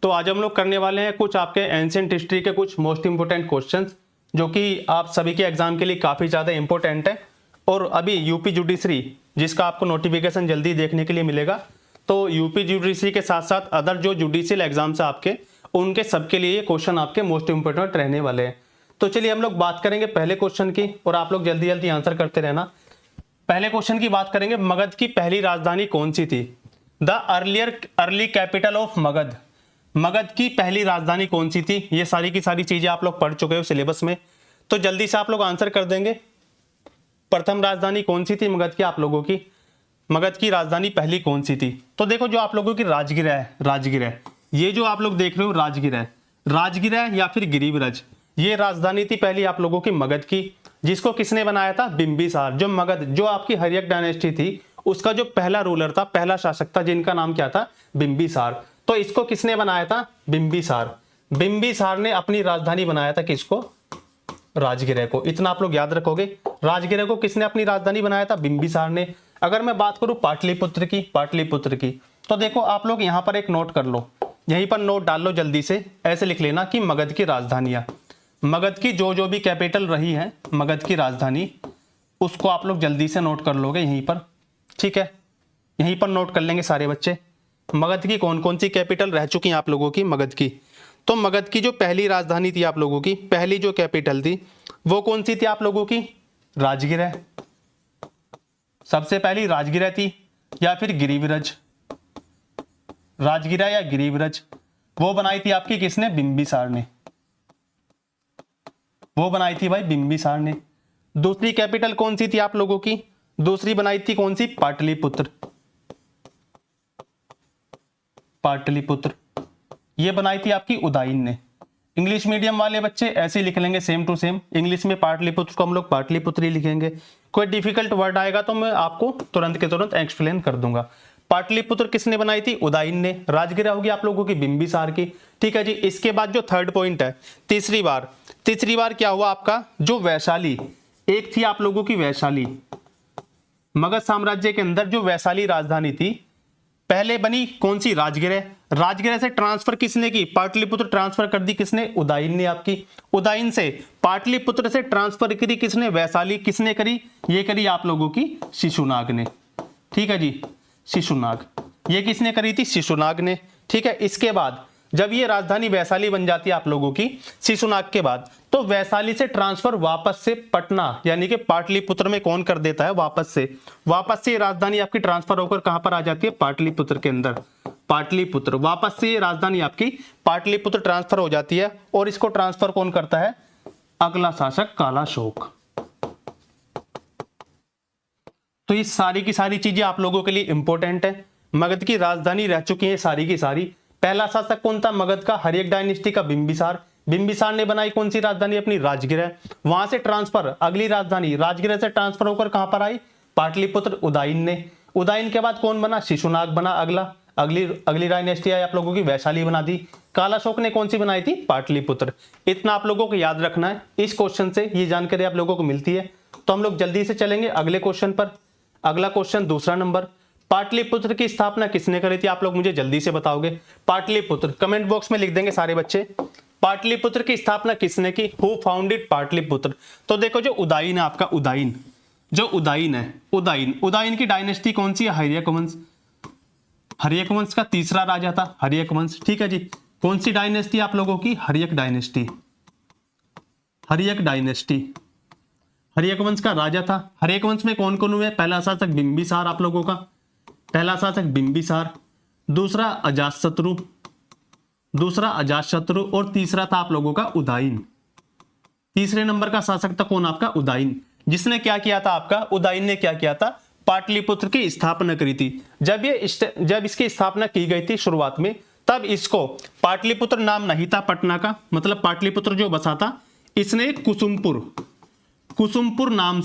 तो आज हम लोग करने वाले हैं कुछ आपके एंशिएंट हिस्ट्री के कुछ मोस्ट इंपोर्टेंट क्वेश्चंस जो कि आप सभी के एग्जाम के लिए काफ़ी ज़्यादा इंपॉर्टेंट है। और अभी यूपी जुडिशरी जिसका आपको नोटिफिकेशन जल्दी देखने के लिए मिलेगा, तो यूपी जुडिशरी के साथ साथ अदर जो जुडिशियल एग्जाम्स है आपके, उनके सबके लिए ये क्वेश्चन आपके मोस्ट इंपोर्टेंट रहने वाले हैं। तो चलिए हम लोग बात करेंगे पहले क्वेश्चन की और आप लोग जल्दी जल्दी आंसर करते रहना। पहले क्वेश्चन की बात करेंगे, मगध की पहली राजधानी कौन सी थी? The early capital of Magadh. Magadh की पहली राजधानी कौन सी थी? ये सारी की सारी चीजें आप लोग पढ़ चुके हो सिलेबस में, तो जल्दी से आप लोग आंसर कर देंगे। प्रथम राजधानी कौन सी थी मगध की? आप लोगों की मगध की राजधानी पहली कौन सी थी? तो देखो जो आप लोगों की राजगिरा है, राजगिरा, ये जो आप लोग देख रहे हो राजगिरा, राजगिरा या फिर गिरिब्रज, ये राजधानी थी पहली आप लोगों की मगध की, जिसको किसने बनाया था? बिंबिसार। जो मगध, जो आपकी हर्यक डायनेस्टी थी, उसका जो पहला रूलर था, पहला शासक था, जिनका नाम क्या था? बिंबिसार। तो इसको किसने बनाया था? बिंबिसार। बिंबिसार ने अपनी राजधानी बनाया था किसको? राजगिरा को। इतना आप लोग याद रखोगे, राजगिरा को किसने अपनी राजधानी बनाया था? बिंबिसार ने। अगर मैं बात करूं पाटलिपुत्र की, पाटलिपुत्र की, तो देखो आप लोग यहां पर एक नोट कर लो, यहीं पर नोट डाल लो जल्दी से, ऐसे लिख लेना कि मगध की राजधानियां, मगध की जो भी कैपिटल रही है, मगध की राजधानी, उसको आप लोग जल्दी से नोट कर लोगे यहीं पर, ठीक है? यहीं पर नोट कर लेंगे सारे बच्चे। मगध की कौन कौन सी कैपिटल रह चुकी हैं आप लोगों की? मगध की, तो मगध की जो पहली राजधानी थी आप लोगों की, पहली जो कैपिटल थी वो कौन सी थी आप लोगों की? राजगिरा। सबसे पहली राजगिरा थी या फिर गिरिब्रज, राजगिरा या गिरिब्रज, वो बनाई थी आपकी किसने? बिंबिसार ने, वो बनाई थी भाई बिंबिसार ने। दूसरी कैपिटल कौन सी थी आप लोगों की? दूसरी बनाई थी कौन सी? पाटलिपुत्र, पाटलिपुत्र, ये बनाई थी आपकी उदयन ने। इंग्लिश मीडियम वाले बच्चे ऐसे ही लिख लेंगे सेम टू सेम, इंग्लिश में पाटलिपुत्र को हम लोग पाटलिपुत्र ही लिखेंगे। कोई डिफिकल्ट वर्ड आएगा तो मैं आपको तुरंत के तुरंत एक्सप्लेन कर दूंगा। पाटलिपुत्र किसने बनाई थी? उदयन ने। राजगिरा होगी आप लोगों की बिंबिसार की, ठीक है जी। इसके बाद जो थर्ड पॉइंट है, तीसरी बार क्या हुआ आपका? जो वैशाली, एक थी आप लोगों की वैशाली, मगध साम्राज्य के अंदर जो वैशाली राजधानी थी, पहले बनी कौन सी? राजगिरा। राजगिरा से ट्रांसफर किसने की? पाटलिपुत्र ट्रांसफर कर दी किसने? उदयन ने आपकी। उदयन से पाटलिपुत्र से ट्रांसफर करी किसने? वैशाली। किसने करी? ये करी आप लोगों की शिशुनाग ने, ठीक है जी, शिशुनाग। ये किसने करी थी? शिशुनाग ने, ठीक है। इसके बाद जब ये राजधानी वैशाली बन जाती है आप लोगों की शिशुनाग के बाद, तो वैशाली से ट्रांसफर वापस से पटना यानी कि पाटलिपुत्र में कौन कर देता है? वापस से राजधानी आपकी ट्रांसफर होकर कहां पर आ जाती है? पाटलिपुत्र के अंदर। पाटलिपुत्र, वापस से ये राजधानी आपकी पाटलिपुत्र ट्रांसफर हो जाती है, और इसको ट्रांसफर कौन करता है? अगला शासक कालाशोक। तो ये सारी की सारी चीजें आप लोगों के लिए इंपॉर्टेंट है। मगध की राजधानी रह चुकी है सारी की सारी। पहला शासक कौन था मगध का? हर्यक डायनेस्टी का बिंबिसार। बिंबिसार ने बनाई कौन सी राजधानी? अपनी राजगिरा। वहां से ट्रांसफर, अगली राजधानी राजगिरा से ट्रांसफर होकर कहां पर आई? पाटलिपुत्र, उदयन ने। उदयन के बाद कौन बना? शिशुनाग बना। अगली डायनेस्टी आई आप लोगों की वैशाली बना दी। कालाशोक ने कौन सी बनाई थी? पाटलिपुत्र। इतना आप लोगों को याद रखना है, इस क्वेश्चन से ये जानकारी आप लोगों को मिलती है। तो हम लोग जल्दी से चलेंगे अगले क्वेश्चन पर। अगला क्वेश्चन दूसरा नंबर, पाटलिपुत्र की स्थापना किसने करी थी? आप लोग मुझे जल्दी से बताओगे। पाटलिपुत्र, कमेंट बॉक्स में लिख देंगे सारे बच्चे, पाटलिपुत्र की स्थापना किसने की? Who founded Pataliputra? तो देखो जो उदयन है आपका, उदयन, जो उदयन है, उदयन की डायनेस्टी कौन सी है? हर्यक वंश। हर्यक वंश का तीसरा राजा था हर्यक वंश, ठीक है जी। कौन सी डायनेस्टी आप लोगों की? हर्यक डायनेस्टी, हर्यक डायनेस्टी, हर्यक वंश का राजा था। हर्यक वंश में कौन कौन हुए? पहला शासक बिंबिसार आप लोगों का, पहला शासक बिंबिसार, दूसरा अजातशत्रु, और तीसरा था आप लोगों का उदयन। तीसरे नंबर का शासक था कौन? आपका उदयन, जिसने क्या किया था? आपका उदयन ने क्या किया था? पाटलिपुत्र की स्थापना करी थी। जब इसकी स्थापना की गई थी शुरुआत में, तब इसको पाटलिपुत्र नाम नहीं था पटना का, मतलब पाटलिपुत्र जो बसा था, इसने कुसुमपुर नाम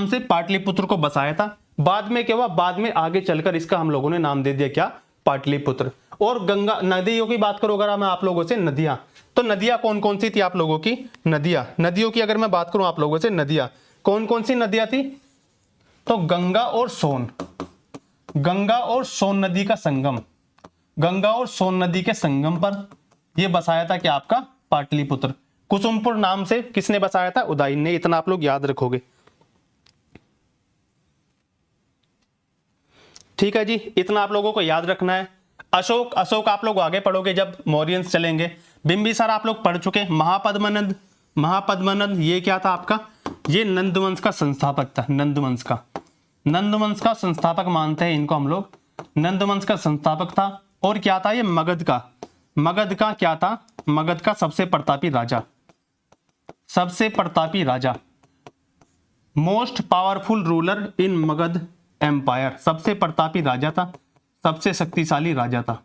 से पाटलिपुत्र को बसाया था। बाद में क्या हुआ? बाद में आगे चलकर इसका हम लोगों ने नाम दे दिया क्या? पाटलिपुत्र। और गंगा नदियों की बात करूं अगर मैं आप लोगों से, नदियां, तो नदियां कौन कौन सी थी आप लोगों की? नदियों की अगर मैं बात करूं आप लोगों से, नदियां कौन कौन सी नदियां थी? तो गंगा और सोन नदी का संगम, गंगा और सोन नदी के संगम पर यह बसाया था क्या आपका पाटलिपुत्र। कुसुमपुर नाम से किसने बसाया था, उदयन ने। इतना आप लोग याद रखोगे। ठीक है जी, इतना आप लोगों को याद रखना है। अशोक, अशोक आप लोग आगे पढ़ोगे जब मौर्यंस चलेंगे। बिंबिसार आप लोग पढ़ चुके। महापद्मनंद, महापद्मनंद ये क्या था आपका, ये नंदवंश का संस्थापक था। नंदवंश का, नंदवंश का संस्थापक मानते हैं इनको हम लोग। नंदवंश का संस्थापक था। और क्या था ये, मगध का, मगध का क्या था, मगध का सबसे प्रतापी राजा, सबसे प्रतापी राजा, most powerful ruler in Magadh empire. सबसे प्रतापी राजा था, सबसे शक्तिशाली राजा था।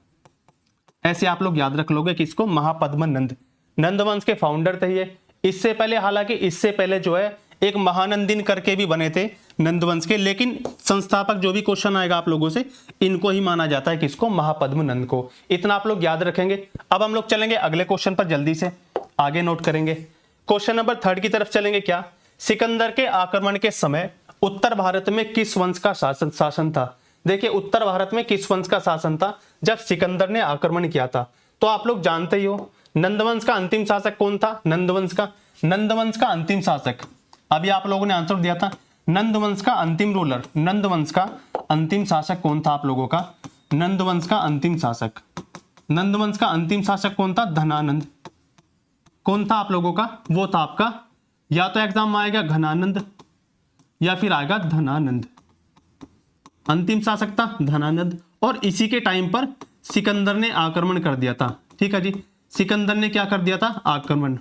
ऐसे आप लोग याद रख लोगे किसको, महापद्मनंद। नंदवंश के फाउंडर थे ये। इससे पहले, हालांकि इससे पहले जो है एक महानंदिन करके भी बने थे नंदवंश के, लेकिन संस्थापक जो भी क्वेश्चन आएगा आप लोगों से, इनको ही माना जाता है, किसको, महापद्मनंद को। इतना आप लोग याद रखेंगे। अब हम लोग चलेंगे अगले क्वेश्चन पर, जल्दी से आगे नोट करेंगे। क्वेश्चन नंबर 3 की तरफ चलेंगे। क्या, सिकंदर के आक्रमण के समय उत्तर भारत में किस वंश का शासन था। देखिए, उत्तर भारत में किस वंश का शासन था जब सिकंदर ने आक्रमण किया था। तो आप लोग जानते ही हो नंदवंश का अंतिम शासक कौन था, नंदवंश का, नंदवंश का अंतिम शासक, अभी आप लोगों ने आंसर दिया था, नंदवंश का अंतिम रूलर, नंदवंश का अंतिम शासक कौन था आप लोगों का, नंदवंश का अंतिम शासक, नंदवंश का अंतिम शासक कौन था, धनानंद। कौन था आप लोगों का, वो था आपका, या तो एग्जाम में आएगा घनानंद या फिर आएगा धनानंद। अंतिम शासक था धनानंद। और इसी के टाइम पर सिकंदर ने आक्रमण कर दिया था। ठीक है जी, सिकंदर ने क्या कर दिया था, आक्रमण,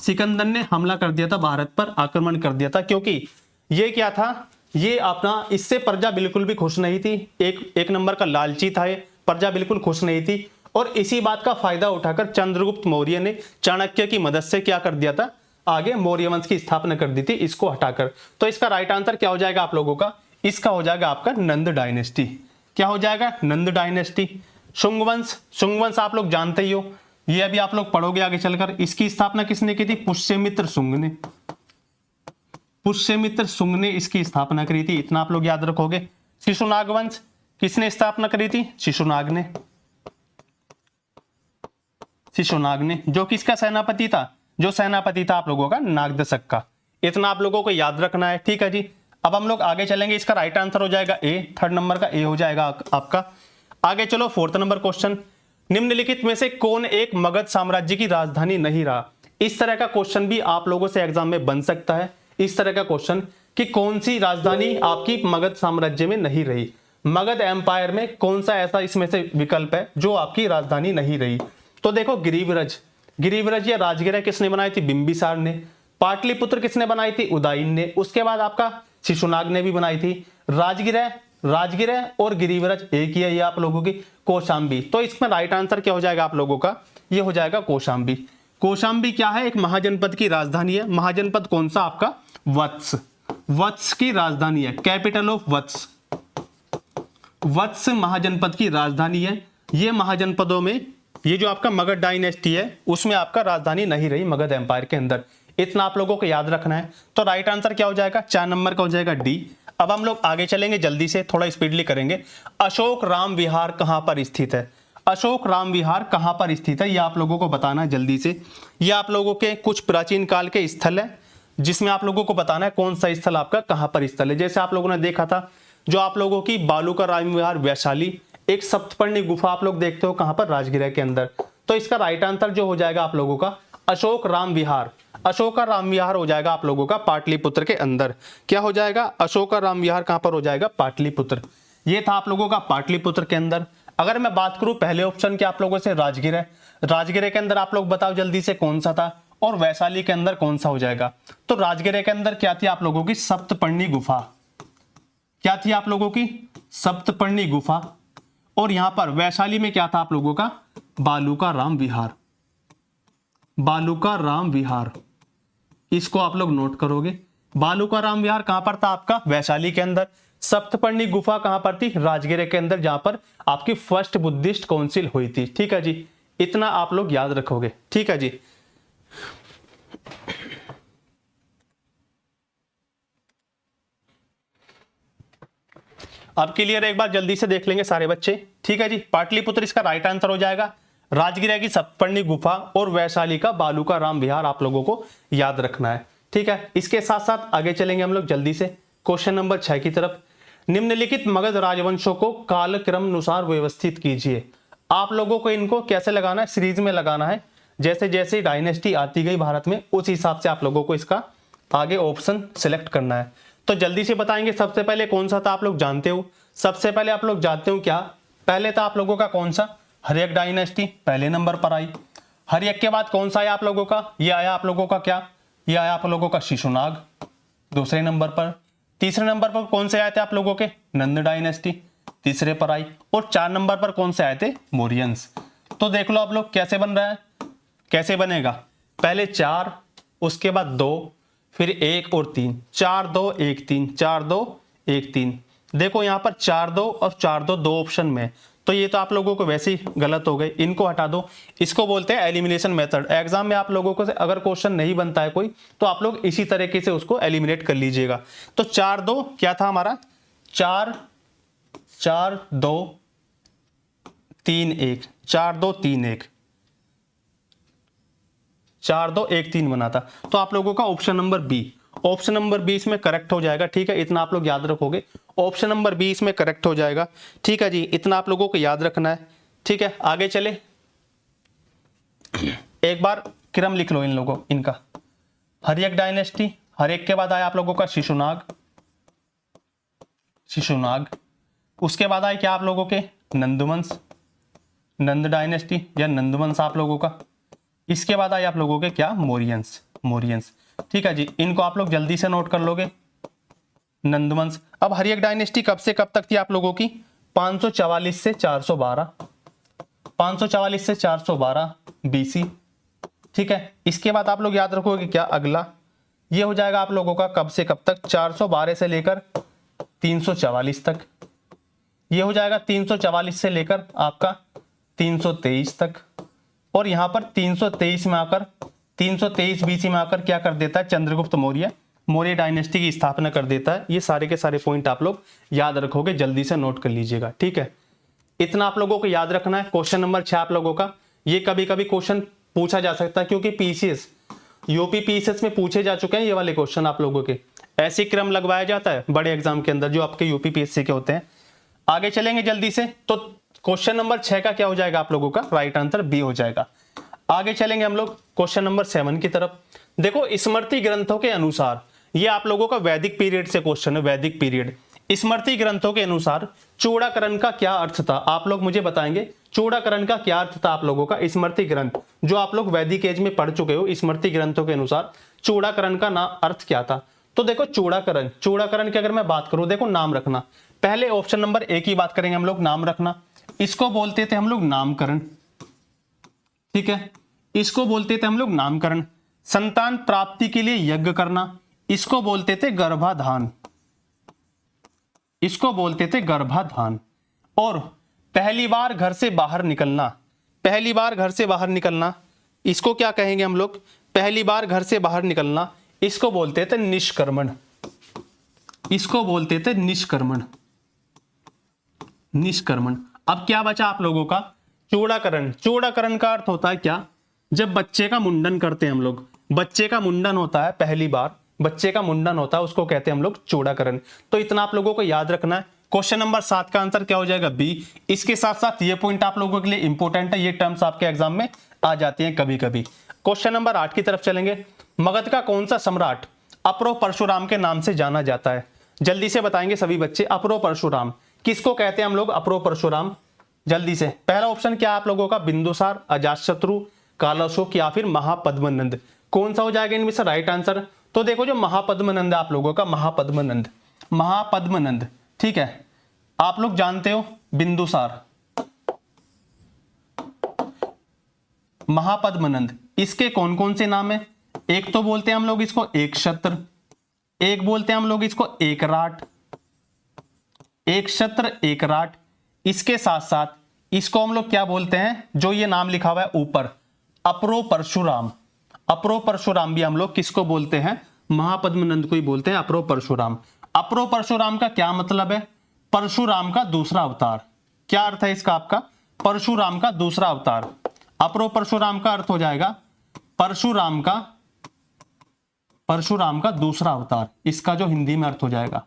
सिकंदर ने हमला कर दिया था भारत पर, आक्रमण कर दिया था। क्योंकि ये क्या था, ये अपना, इससे प्रजा बिल्कुल भी खुश नहीं थी। एक नंबर का लालची था ये, प्रजा बिल्कुल खुश नहीं थी। और इसी बात का फायदा उठाकर चंद्रगुप्त मौर्य ने चाणक्य की मदद से क्या कर दिया था, आगे मौर्य वंश की स्थापना कर दी थी, इसको हटाकर। तो इसका राइट आंसर क्या हो जाएगा आप लोगों का, इसका हो जाएगा आपका नंद डायनेस्टी। क्या हो जाएगा, नंद डायनेस्टी। शुंगवंश, शुंगवंश आप लोग जानते ही हो, ये अभी आप लोग पढ़ोगे आगे चलकर। इसकी स्थापना किसने की थी, पुष्यमित्र शुंग ने, पुष्यमित्र शुंग ने इसकी स्थापना करी थी। इतना आप लोग याद रखोगे। शिशुनाग वंश किसने स्थापना करी थी, शिशुनाग ने, शिशुनाग ने, जो किसका सेनापति था, जो सेनापति था आप लोगों का नागदशक का। इतना आप लोगों को याद रखना है। ठीक है जी, अब हम लोग आगे चलेंगे। इसका राइट आंसर हो जाएगा ए, 3rd नंबर का ए हो जाएगा आपका। आगे चलो 4th नंबर क्वेश्चन, निम्नलिखित में से कौन एक मगध साम्राज्य की राजधानी नहीं रहा। इस तरह का क्वेश्चन भी आप लोगों से एग्जाम में बन सकता है। इस तरह का क्वेश्चन कि कौन सी राजधानी आपकी मगध साम्राज्य में नहीं रही, मगध एम्पायर में कौन सा ऐसा इसमें से विकल्प है जो आपकी राजधानी नहीं रही। तो देखो, गिरिव्रज, गिरिव्रज या राजगिरा किसने बनाई थी, बिंबिसार ने। पाटलिपुत्र किसने बनाई थी, उदयन ने। उसके बाद आपका शिशुनाग ने भी बनाई थी। राजगिरा, राजगिरा और गिरिव्रज एक ही है ये आप लोगों की, कौशाम्बी। तो इसमें राइट आंसर क्या हो जाएगा आप लोगों का, ये हो जाएगा कौशाम्बी। कौशाम्बी क्या है, एक महाजनपद की राजधानी है। महाजनपद कौन सा आपका, वत्स, वत्स की राजधानी है, कैपिटल ऑफ वत्स, वत्स महाजनपद की राजधानी है। ये महाजनपदों में ये जो आपका मगध डायनेस्टी है उसमें आपका राजधानी नहीं रही मगध एम्पायर के अंदर। इतना आप लोगों को याद रखना है। तो राइट आंसर क्या हो जाएगा, 4 नंबर का हो जाएगा डी। अब हम लोग आगे चलेंगे, जल्दी से थोड़ा स्पीडली करेंगे। अशोक राम विहार कहां पर स्थित है, अशोक राम विहार कहां पर स्थित है, ये आप लोगों को बताना है जल्दी से। ये आप लोगों के कुछ प्राचीन काल के स्थल है जिसमें आप लोगों को बताना है कौन सा स्थल आपका कहां पर स्थल है। जैसे आप लोगों ने देखा था जो आप लोगों की बालू का राम विहार वैशाली, एक सप्तपर्णी गुफा आप लोग देखते हो कहां पर, राजगिरा के अंदर। तो इसका राइट आंसर जो हो जाएगा आप लोगों का अशोक राम विहार, अशोक का राम विहार हो जाएगा आप लोगों का पाटलिपुत्र के अंदर। क्या हो जाएगा, अशोक का राम विहार कहां पर हो जाएगा, पाटलिपुत्र। ये था आप लोगों का पाटलिपुत्र के अंदर। अगर मैं बात करूं पहले ऑप्शन के आप लोगों से, राजगिरा, राजगिरा के अंदर आप लोग बताओ जल्दी से कौन सा था, और वैशाली के अंदर कौन सा हो जाएगा। तो राजगिरा के अंदर क्या थी आप लोगों की, सप्तपर्णी गुफा, क्या थी आप लोगों की, सप्तपर्णी गुफा। और यहां पर वैशाली में क्या था आप लोगों का, बालू का राम विहार, बालू का राम विहार। इसको आप लोग नोट करोगे। बालू का राम विहार कहां पर था आपका, वैशाली के अंदर। सप्तपर्णी गुफा कहां पर थी, राजगिरा के अंदर, जहां पर आपकी फर्स्ट बुद्धिस्ट काउंसिल हुई थी। ठीक है जी, इतना आप लोग याद रखोगे। ठीक है जी, अब क्लियर है, एक बार जल्दी से देख लेंगे सारे बच्चे। ठीक है जी, पाटलिपुत्र इसका राइट आंसर हो जाएगा। राजगिरा की सतपर्णी गुफा और वैशाली का बालू का राम विहार आप लोगों को याद रखना है। ठीक है, इसके साथ साथ आगे चलेंगे हम लोग जल्दी से क्वेश्चन नंबर 6 की तरफ। निम्नलिखित मगध राजवंशों को कालक्रम अनुसार व्यवस्थित कीजिए। आप लोगों को इनको कैसे लगाना है, सीरीज में लगाना है। जैसे जैसे डायनेस्टी आती गई भारत में, उस हिसाब से आप लोगों को इसका आगे ऑप्शन सिलेक्ट करना है। तो जल्दी से बताएंगे, सबसे पहले कौन सा था आप लोग जानते हो? सबसे पहले आप लोग जानते हो क्या? पहले था आप लोगों का कौन सा? हर्यक डायनेस्टी पहले नंबर पर आई। हर्यक के बाद कौन सा आया आप लोगों का? ये आया आप लोगों का क्या? ये आया आप लोगों का शिशुनाग दूसरे नंबर पर। तीसरे नंबर पर कौन से आए थे आप लोगों के? नंद डायनेस्टी तीसरे पर आई। और 4 नंबर पर कौन से आए थे? मौर्यंस। तो देख लो आप लोग कैसे बन रहा है, कैसे बनेगा। पहले 4, उसके बाद 2, फिर 1 और 3, 4 2 1 3, 4 2 1 3। देखो यहाँ पर 4 2 और 4 2 दो ऑप्शन में, तो ये तो आप लोगों को वैसे ही गलत हो गए, इनको हटा दो। इसको बोलते हैं एलिमिनेशन मेथड। एग्जाम में आप लोगों को से अगर क्वेश्चन नहीं बनता है कोई, तो आप लोग इसी तरीके से उसको एलिमिनेट कर लीजिएगा। तो 4 2 क्या था हमारा? 4 4 2 3 1, 4 2 3 1, 4 2 1 3 बना था। तो आप लोगों का option number B, option number 20 में करेक्ट हो जाएगा। ठीक है, इतना आप लोग याद रखोगे, ऑप्शन नंबर 20 में करेक्ट हो जाएगा। ठीक है जी, इतना आप लोगों को याद रखना है। ठीक है, आगे चले, एक बार क्रम लिख लो इन लोगों इनका। हर्यक डायनेस्टी, हर्यक के बाद आया आप लोगों का शिशुनाग, शिशुनाग। उसके बाद आए क्या आप लोगों के? नंदवंश, नंद डायनेस्टी या नंदवंश आप लोगों का। इसके बाद आए आप लोगों के क्या? मौर्यंस, मौर्यंस। ठीक है जी, इनको आप लोग जल्दी से नोट कर लोगे। नंदवंश। अब हर्यक डायनेस्टी कब से कब तक थी आप लोगों की? 544 से 412, 544 से 412 बीसी। ठीक है, इसके बाद आप लोग याद रखोगे क्या? अगला ये हो जाएगा आप लोगों का कब से कब तक? 412 से लेकर 344 तक। ये हो जाएगा 344 से लेकर आपका 323 तक। और यहां पर 323 में आकर, 323 बीसी में आकर क्या कर देता है? चंद्रगुप्त मौर्य मौर्य डायनेस्टी की स्थापना कर देता है। ये सारे के सारे पॉइंट आप लोग याद रखोगे, जल्दी से नोट कर लीजिएगा। ठीक है, इतना आप लोगों को याद रखना है। क्वेश्चन नंबर 6 आप लोगों का, ये कभी कभी क्वेश्चन पूछा जा सकता है, क्योंकि पीसीएस, यूपी पीसीएस में पूछे जा चुके हैं ये वाले क्वेश्चन आप लोगों के। ऐसे क्रम लगवाया जाता है बड़े एग्जाम के अंदर जो आपके यूपी पीएससी के होते हैं। आगे चलेंगे जल्दी से, तो क्वेश्चन नंबर 6 का क्या हो जाएगा आप लोगों का? राइट आंसर बी हो जाएगा। आगे चलेंगे हम लोग क्वेश्चन नंबर 7 की तरफ। देखो, स्मृति ग्रंथों के अनुसार, ये आप लोगों का वैदिक पीरियड से क्वेश्चन है, वैदिक पीरियड। स्मृति ग्रंथों के अनुसार चूड़ाकरण का क्या अर्थ था? आप लोग मुझे बताएंगे चूड़ाकरण का क्या अर्थ था आप लोगों का? स्मृति ग्रंथ जो आप लोग वैदिक एज में पढ़ चुके हो, स्मृति ग्रंथों के अनुसार चूड़ाकरण का ना अर्थ क्या था? तो देखो, चूड़ाकरण, चूड़ाकरण की अगर मैं बात करूं, देखो नाम रखना। पहले ऑप्शन नंबर ए की बात करेंगे हम लोग, नाम रखना। इसको बोलते थे हम लोग नामकरण। ठीक है, इसको बोलते थे हम लोग नामकरण। संतान प्राप्ति के लिए यज्ञ करना, इसको बोलते थे गर्भाधान, इसको बोलते थे गर्भाधान। और पहली बार घर से बाहर निकलना, पहली बार घर से बाहर निकलना, इसको क्या कहेंगे हम लोग? पहली बार घर से बाहर निकलना, इसको बोलते थे निष्कर्मण, इसको बोलते थे निष्कर्मण, निष्कर्मण। अब क्या बचा आप लोगों का? चूड़ाकरण। चूड़ाकरण का अर्थ होता है क्या? जब बच्चे का मुंडन करते हैं हम लोग, बच्चे का मुंडन होता है, पहली बार बच्चे का मुंडन होता है, उसको कहते हैं हम लोग चूड़ाकरण। तो इतना आप लोगों को याद रखना है। क्वेश्चन नंबर 7 का आंसर क्या हो जाएगा? बी। इसके साथ साथ ये पॉइंट आप लोगों के लिए इंपॉर्टेंट है, ये टर्म्स आपके एग्जाम में आ जाती हैं कभी कभी। क्वेश्चन नंबर 8 की तरफ चलेंगे। मगध का कौन सा सम्राट अपरो परशुराम के नाम से जाना जाता है? जल्दी से बताएंगे सभी बच्चे, अपरो परशुराम किसको कहते हैं हम लोग? अपरो परशुराम। जल्दी से, पहला ऑप्शन क्या आप लोगों का? बिंदुसार, अजातशत्रु, कालाशोक या फिर महापद्मनंद। कौन सा हो जाएगा इनमें से राइट आंसर? तो देखो, जो महापद्मनंद आप लोगों का, महापद्मनंद, महापद्मनंद। ठीक है, आप लोग जानते हो बिंदुसार, महापद्मनंद, इसके कौन कौन से नाम है? एक तो बोलते हैं हम लोग इसको एक छत्र, एक बोलते हैं हम लोग इसको एक राट, एक छत्र एक राट। इसके साथ साथ इसको हम लोग क्या बोलते हैं? जो ये नाम लिखा हुआ है ऊपर, अपरो परशुराम, अपरो परशुराम भी हम लोग किसको बोलते हैं? महापद्मनंद को ही बोलते हैं अपरो परशुराम। अपरो परशुराम का क्या मतलब है? परशुराम का दूसरा अवतार। क्या अर्थ है इसका आपका? परशुराम का दूसरा अवतार। अपरो परशुराम का अर्थ हो जाएगा परशुराम का दूसरा अवतार। इसका जो हिंदी में अर्थ हो जाएगा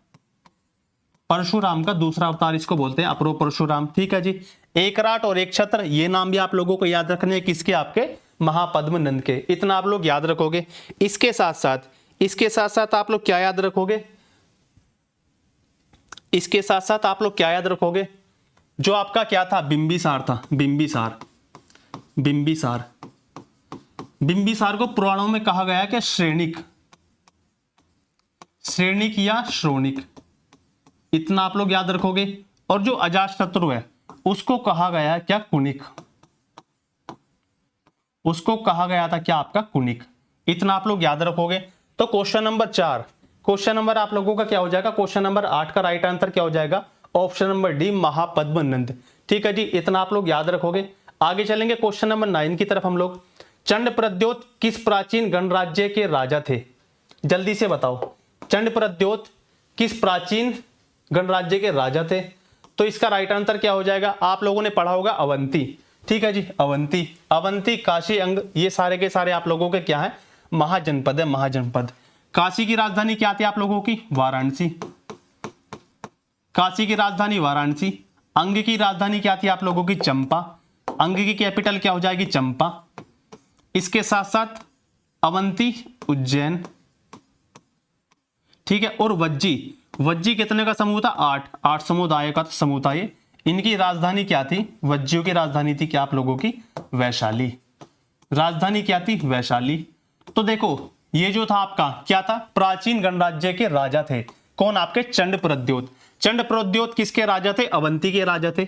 परशुराम का दूसरा अवतार, इसको बोलते हैं अपरो परशुराम। ठीक है जी। एक राट और एक छत्र, ये नाम भी आप लोगों को याद रखने हैं। किसके? आपके महापद्म नंद के। इतना आप लोग याद रखोगे। इसके साथ साथ आप लोग क्या याद रखोगे? इसके साथ साथ आप लोग क्या याद रखोगे? जो आपका क्या था? बिंबिसार था। बिंबिसार को पुराणों में कहा गया कि श्रेणिक या श्रोणिक। इतना आप लोग याद रखोगे। और जो अजातशत्रु है उसको कहा गया क्या? कुणिक। उसको कहा गया था क्या? आपका कुणिक। इतना आप लोग याद रखोगे। तो क्वेश्चन नंबर 4, क्वेश्चन नंबर आप लोगों का क्या हो जाएगा? क्वेश्चन नंबर 8 का राइट आंसर क्या हो जाएगा? ऑप्शन नंबर डी, महापद्म नंद। ठीक है जी। इतना आप लोग याद रखोगे। आगे चलेंगे क्वेश्चन नंबर 9 की तरफ हम लोग। चंड प्रद्योत किस प्राचीन गणराज्य के राजा थे? जल्दी से बताओ, चंड प्रद्योत किस प्राचीन गणराज्य के राजा थे? तो इसका राइट आंसर क्या हो जाएगा? आप लोगों ने पढ़ा होगा अवंती। ठीक है जी। अवंती, काशी, अंग, ये सारे के सारे आप लोगों के क्या है? महाजनपद है, महाजनपद। काशी की राजधानी क्या थी आप लोगों की? वाराणसी। काशी की राजधानी वाराणसी। अंग की राजधानी क्या थी आप लोगों की? चंपा। अंग की कैपिटल क्या हो जाएगी? चंपा। इसके साथ साथ अवंती, उज्जैन। ठीक है। और वज्जी कितने का समूह था? 8 समुदाय का समुदाय। इनकी राजधानी क्या थी? वज्जियों की राजधानी थी क्या आप लोगों की? वैशाली। राजधानी क्या थी? वैशाली। तो देखो, ये जो था आपका क्या था? प्राचीन गणराज्य के राजा थे। कौन? आपके चंड प्रद्योत किसके राजा थे? अवंती के राजा थे।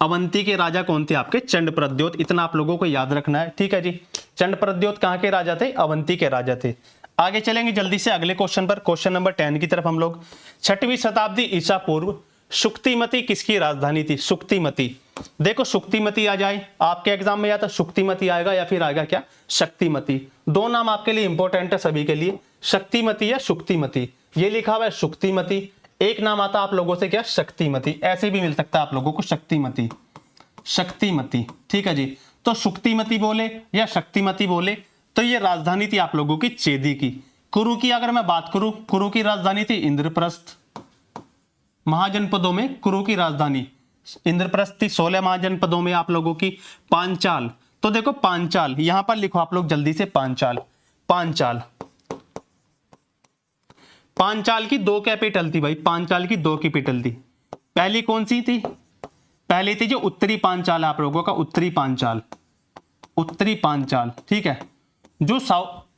अवंती के राजा कौन थे? आपके चंड प्रद्योत। इतना आप लोगों को याद रखना है। ठीक है जी। चंड प्रद्योत कहां के राजा थे? अवंती के राजा थे। आगे चलेंगे जल्दी से अगले क्वेश्चन पर, क्वेश्चन नंबर 10 की तरफ हम लोग। 6वीं शताब्दी ईसा पूर्व शुक्तिमती किसकी राजधानी थी? शुक्तिमती। देखो, शुक्तिमती आ जाए आपके एग्जाम में, या तो शुक्तिमती आएगा या फिर आएगा क्या? शक्तिमती। दो नाम आपके लिए इंपॉर्टेंट है सभी के लिए, शक्तिमती या शुक्तिमती। ये लिखा हुआ है शुक्तिमती। एक नाम आता आप लोगों से क्या? शक्तिमती। ऐसे भी मिल सकता है आप लोगों को, शक्तिमती। ठीक है जी। तो शुक्तिमती बोले या शक्तिमती बोले, तो ये राजधानी थी आप लोगों की चेदी की। कुरु की अगर मैं बात करूं, कुरु की राजधानी थी इंद्रप्रस्थ। महाजनपदों में कुरु की राजधानी इंद्रप्रस्थ थी। 16 महाजनपदों में आप लोगों की पांचाल। तो देखो पांचाल, यहां पर लिखो आप लोग जल्दी से, पांचाल की 2 कैपिटल थी भाई। पांचाल की 2 कैपिटल थी। पहली कौन सी थी? पहली थी जो उत्तरी पांचाल है आप लोगों का, उत्तरी पांचाल। ठीक है। जो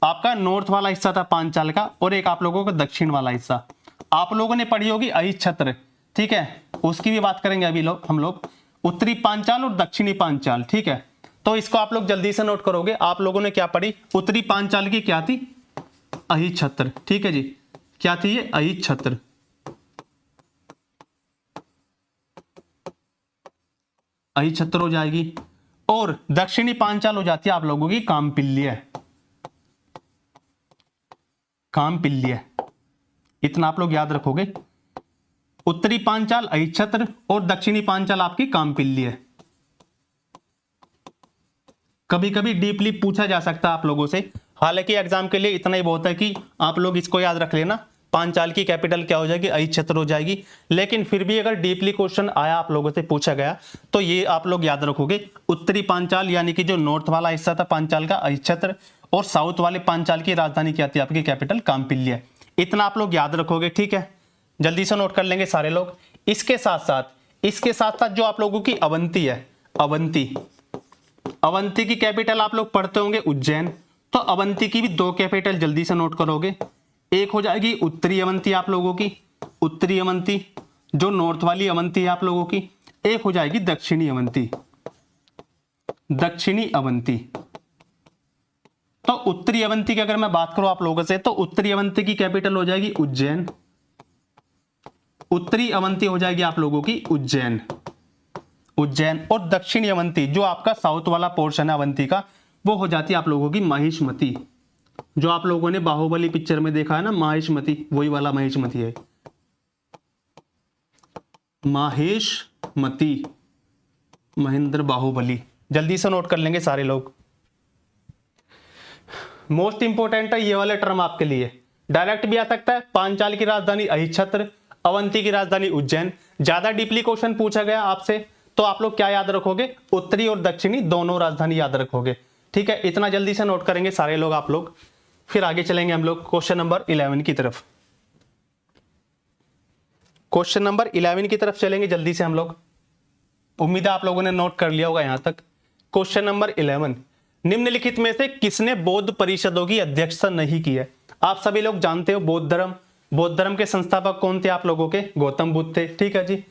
आपका नॉर्थ वाला हिस्सा था पांचाल का, और एक आप लोगों का दक्षिण वाला हिस्सा। आप लोगों ने पढ़ी होगी अहिच्छत्र। ठीक है, उसकी भी बात करेंगे अभी हम लोग। उत्तरी पांचाल और दक्षिणी पांचाल। ठीक है। तो इसको आप लोग जल्दी से नोट करोगे। आप लोगों ने क्या पढ़ी? उत्तरी पांचाल की क्या थी? अहिच्छत्र। ठीक है जी। क्या थी ये? अहिच्छत्र। अहिच्छत्र हो जाएगी। और दक्षिणी पांचाल हो जाती है आप लोगों की कामपिल्य। इतना आप लोग याद रखोगे। उत्तरी पांचाल अहिच्छत्र और दक्षिणी पांचाल आपकी कामपिल्य। कभी कभी डीपली पूछा जा सकता है आप लोगों से। हालांकि एग्जाम के लिए इतना ही बहुत है कि आप लोग इसको याद रख लेना, पांचाल की कैपिटल क्या हो जाएगी? अहिच्छत्र हो जाएगी। लेकिन फिर भी अगर डीपली क्वेश्चन आया आप लोगों से पूछा गया तो ये आप लोग याद रखोगे। उत्तरी पांचाल यानी कि जो नॉर्थ वाला हिस्सा था पांचाल का, अहिच्छत्र, और साउथ वाले पांचाल की राजधानी क्या थी आपकी? कैपिटल कामपिल्य। इतना आप लोग याद रखोगे। ठीक है, जल्दी से नोट कर लेंगे सारे लोग। इसके साथ साथ जो आप लोगों की अवंती है, अवंती की कैपिटल आप लोग पढ़ते होंगे उज्जैन। तो अवंती की भी 2 कैपिटल जल्दी से नोट करोगे। एक हो जाएगी उत्तरी अवंती आप लोगों की, उत्तरी अवंती जो नॉर्थ वाली अवंती है आप लोगों की। एक हो जाएगी दक्षिणी अवंती। तो उत्तरी अवंती की अगर मैं बात करूं आप लोगों से, तो उत्तरी अवंती की कैपिटल हो जाएगी उज्जैन। उत्तरी अवंती हो जाएगी आप लोगों की उज्जैन। और दक्षिणी अवंती जो आपका साउथ वाला पोर्शन है अवंती का, वो हो जाती है आप लोगों की महिष्मती। जो आप लोगों ने बाहुबली पिक्चर में देखा है ना, महिष्मती, वही वाला महिष्मती है। माहेशमती महेंद्र बाहुबली। जल्दी से नोट कर लेंगे सारे लोग। मोस्ट इंपोर्टेंट है ये वाले टर्म आपके लिए, डायरेक्ट भी आ सकता है। पांचाल की राजधानी अहिच्छत्र, अवंती की राजधानी उज्जैन। ज्यादा डीपली क्वेश्चन पूछा गया आपसे तो आप लोग क्या याद रखोगे, उत्तरी और दक्षिणी दोनों राजधानी याद रखोगे। ठीक है, इतना जल्दी से नोट करेंगे सारे लोग आप लोग। फिर आगे चलेंगे हम लोग क्वेश्चन नंबर 11 की तरफ। क्वेश्चन नंबर 11 की तरफ चलेंगे जल्दी से हम लोग। उम्मीद है आप लोगों ने नोट कर लिया होगा यहां तक। क्वेश्चन नंबर 11, निम्नलिखित में से किसने बौद्ध परिषदों की अध्यक्षता नहीं की है। आप सभी लोग जानते हो बौद्ध धर्म के संस्थापक कौन थे आप लोगों के, गौतम बुद्ध थे। ठीक है जी,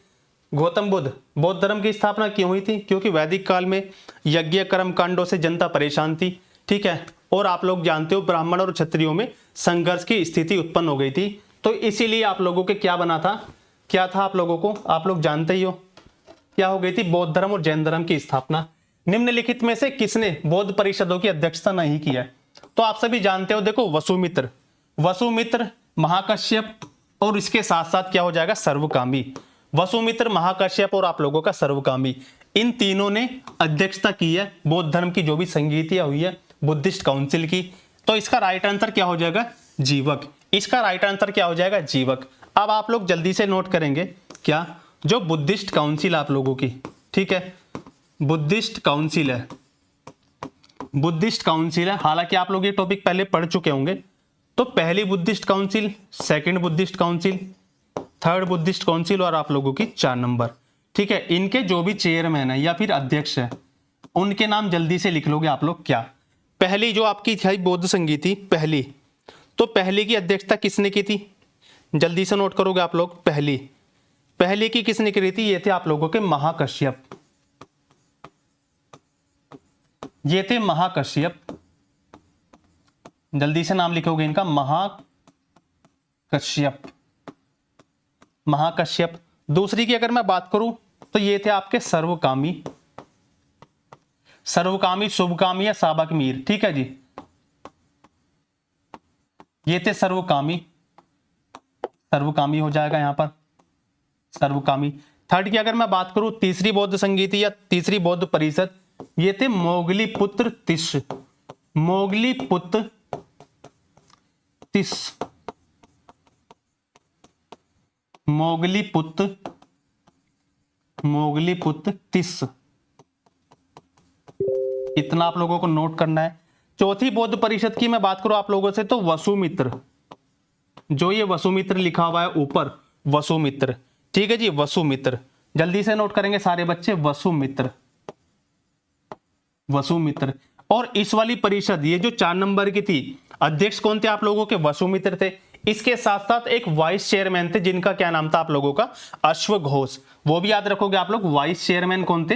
गौतम बुद्ध। बौद्ध धर्म की स्थापना क्यों हुई थी, क्योंकि वैदिक काल में यज्ञ कर्म कांडों से जनता परेशान थी। ठीक है, और आप लोग जानते हो ब्राह्मण और क्षत्रियों में संघर्ष की स्थिति उत्पन्न हो गई थी, तो इसीलिए आप लोगों के क्या बना था, क्या था आप लोगों को, आप लोग जानते ही हो क्या हो गई थी, बौद्ध धर्म और जैन धर्म की स्थापना। निम्नलिखित में से किसने बौद्ध परिषदों की अध्यक्षता नहीं की है, तो आप सभी जानते हो, देखो वसुमित्र, महाकश्यप और इसके साथ साथ क्या हो जाएगा, सर्वकामी। वसुमित्र, महाकश्यप और आप लोगों का सर्वकामी, इन तीनों ने अध्यक्षता की है बौद्ध धर्म की जो भी संगीतियां हुई है बुद्धिस्ट काउंसिल की। तो इसका राइट आंसर क्या हो जाएगा, जीवक। इसका राइट आंसर क्या हो जाएगा, जीवक। अब आप लोग जल्दी से नोट करेंगे क्या, जो बुद्धिस्ट काउंसिल आप लोगों की, ठीक है, बुद्धिस्ट काउंसिल है, बुद्धिस्ट काउंसिल है। हालांकि आप लोग ये टॉपिक पहले पढ़ चुके होंगे। तो पहली Buddhist council, second Buddhist council, third Buddhist council और आप लोगों की 4 नंबर। ठीक है, इनके जो भी चेयरमैन है या फिर अध्यक्ष है उनके नाम जल्दी से लिख लोगे आप लोग क्या। पहली जो आपकी थी बौद्ध संगीति पहली, तो पहली की अध्यक्षता किसने की थी, जल्दी से नोट करोगे आप लोग। पहली की किसने करी थी, ये थे आप लोगों के महाकश्यप, ये थे महाकश्यप। जल्दी से नाम लिखोगे इनका, महाकश्यप। दूसरी की अगर मैं बात करूं तो ये थे आपके सर्वकामी, शुभकामी या साबक मीर। ठीक है जी, ये थे सर्वकामी हो जाएगा यहां पर, सर्वकामी। थर्ड की अगर मैं बात करूं, तीसरी बौद्ध संगीति या तीसरी बौद्ध परिषद, ये थे मोगलीपुत्र तिस। इतना आप लोगों को नोट करना है। चौथी बौद्ध परिषद की मैं बात करूं आप लोगों से, तो वसुमित्र, जो ये वसुमित्र लिखा हुआ है ऊपर, वसुमित्र। ठीक है जी, वसुमित्र। जल्दी से नोट करेंगे सारे बच्चे, वसुमित्र। और इस वाली परिषद, ये जो 4 नंबर की थी, अध्यक्ष कौन थे आप लोगों के, वसुमित्र थे। इसके साथ साथ एक वाइस चेयरमैन थे जिनका क्या नाम था आप लोगों का, अश्वघोष। वो भी याद रखोगे आप लोग, वाइस चेयरमैन कौन थे,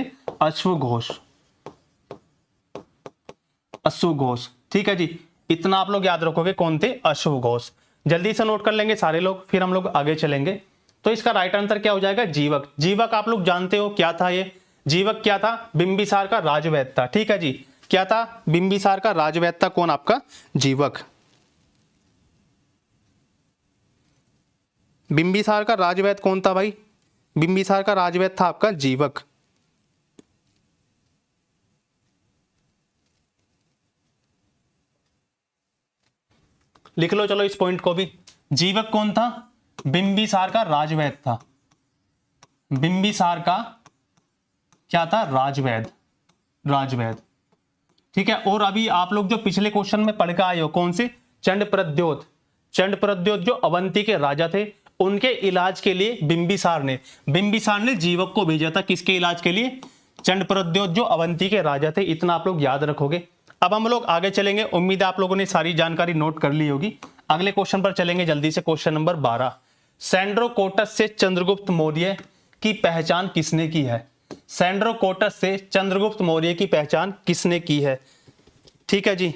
अश्वघोष। ठीक है जी, इतना आप लोग याद रखोगे कौन थे, अश्वघोष। जल्दी से नोट कर लेंगे सारे लोग, फिर हम लोग आगे चलेंगे। तो इसका राइट आंसर क्या हो जाएगा, जीवक। जीवक आप लोग जानते हो क्या था, ये जीवक क्या था, बिंबिसार का राजवैद्य था। ठीक है जी, क्या था, बिंबिसार का राजवैद्य था कौन, आपका जीवक। बिंबिसार का राजवैद्य कौन था भाई, बिंबिसार का राजवैद्य था आपका जीवक। लिख लो चलो इस पॉइंट को भी। जीवक कौन था, बिंबिसार का राजवैद्य था। बिंबिसार का क्या था, राजवैद्य। ठीक है, और अभी आप लोग जो पिछले क्वेश्चन में पढ़ के आए हो, कौन से, चंडप्रद्योत जो अवंती के राजा थे, उनके इलाज के लिए बिंबिसार ने जीवक को भेजा था। किसके इलाज के लिए, चंडप्रद्योत जो अवंती के राजा थे। इतना आप लोग याद रखोगे। अब हम लोग आगे चलेंगे। उम्मीद है आप लोगों ने सारी जानकारी नोट कर ली होगी। अगले क्वेश्चन पर चलेंगे जल्दी से, क्वेश्चन नंबर 12। सैंड्रोकोटस से चंद्रगुप्त मौर्य की पहचान किसने की है, सैंड्रोकोटस से चंद्रगुप्त मौर्य की पहचान किसने की है। ठीक है जी,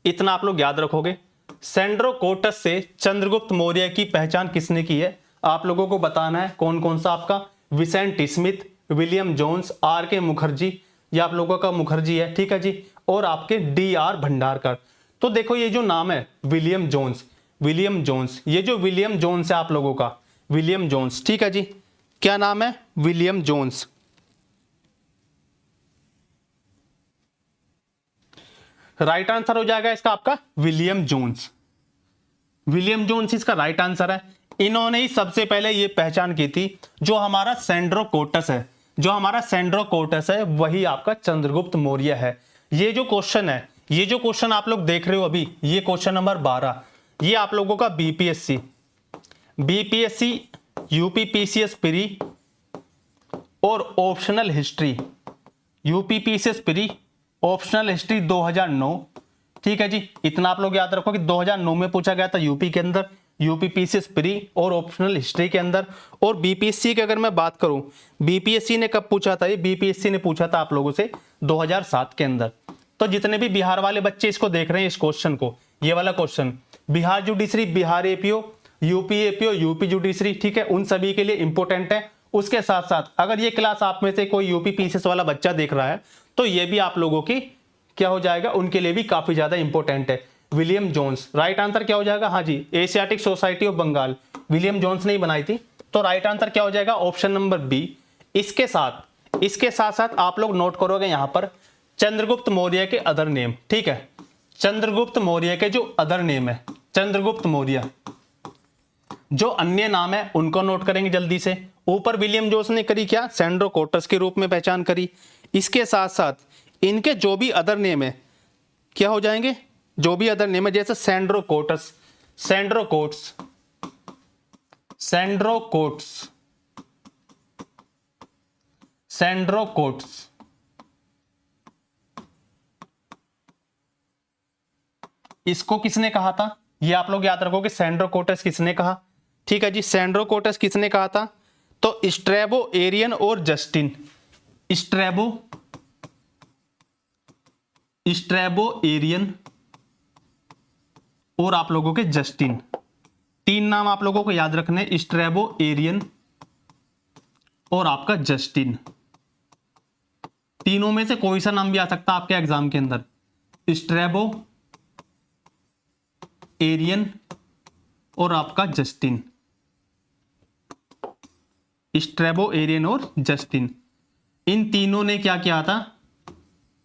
इतना आप लोग याद रखोगे। सैंड्रोकोटस से चंद्रगुप्त मौर्य की पहचान किसने की है, आप लोगों को बताना है। कौन कौन सा आपका, Vincent Smith, William Jones, R.K. Mukherjee, ये आप लोगों का मुखर्जी है। ठीक है जी, और आपके D.R. भंडारकर। तो देखो ये जो नाम है विलियम जोन्स, ये जो विलियम जोन्स है आप लोगों का, विलियम जोन्स। ठीक है जी, क्या नाम है? William Jones. राइट आंसर हो जाएगा इसका आपका विलियम जोन्स। विलियम जोन्स इसका राइट आंसर है। इन्होंने ही सबसे पहले ये पहचान की थी, जो हमारा सेंड्रोकोटस है, जो हमारा सेंड्रोकोटस है वही आपका चंद्रगुप्त मौर्य है। ये जो क्वेश्चन है, ये जो क्वेश्चन आप लोग देख रहे हो अभी, ये क्वेश्चन नंबर 12, ये आप लोगों का बीपीएससी यूपीपीसीएस प्री और optional history, UPPCS pre optional history 2009। ठीक है जी, इतना आप लोग याद रखो कि 2009 में पूछा गया था यूपी के अंदर, यूपीपीसीएस प्री और ऑप्शनल हिस्ट्री के अंदर। और बीपीएससी की अगर मैं बात करूं, बीपीएससी ने कब पूछा था? ये बीपीएससी ने पूछा था आप लोगों से 2007 के अंदर। तो जितने भी बिहार वाले बच्चे इसको देख रहे हैं, इस क्वेश्चन को, ये वाला question, Bihar judiciary, Bihar APO, UP APO, UP judiciary, ठीक है, उन सभी के लिए इंपॉर्टेंट है। उसके साथ साथ अगर ये क्लास आप में से कोई यूपीपीसीएस वाला बच्चा देख रहा है, तो ये भी आप लोगों की क्या हो जाएगा, उनके लिए भी काफी ज्यादा इंपॉर्टेंट है। विलियम जोन्स, राइट आंसर क्या हो जाएगा? हाँ जी, Asiatic Society of Bengal, William Jones ने ही बनाई थी। तो राइट आंसर क्या हो जाएगा? Option number B. इसके साथ साथ आप लोग नोट करोगे यहां पर चंद्रगुप्त मौर्य के अदर नेम। ठीक है, चंद्रगुप्त मौर्य के जो अदर नेम है, चंद्रगुप्त मौर्य जो अन्य नाम है उनको नोट करेंगे जल्दी से। ऊपर विलियम जोन्स ने करी क्या? सेंड्रोकोटस के रूप में पहचान करी। इसके साथ साथ इनके जो भी अदर नेम है क्या हो जाएंगे? जो भी अदर नेम है, जैसे सेंड्रोकोटस, सेंड्रोकोट्स, सेंड्रोकोट्स, सेंड्रोकोट्स, इसको किसने कहा था? ये आप लोग याद रखो कि सेंड्रोकोटस किसने कहा। ठीक है जी, सेंड्रोकोटस किसने कहा था? तो स्ट्रैबो एरियन और जस्टिन, स्ट्रैबो एरियन और आप लोगों के जस्टिन, तीन नाम आप लोगों को याद रखने, स्ट्रैबो एरियन और आपका जस्टिन। तीनों में से कोई सा नाम भी आ सकता है आपके एग्जाम के अंदर, स्ट्रैबो एरियन और आपका जस्टिन, स्ट्रैबो एरियन और जस्टिन। इन तीनों ने क्या किया था?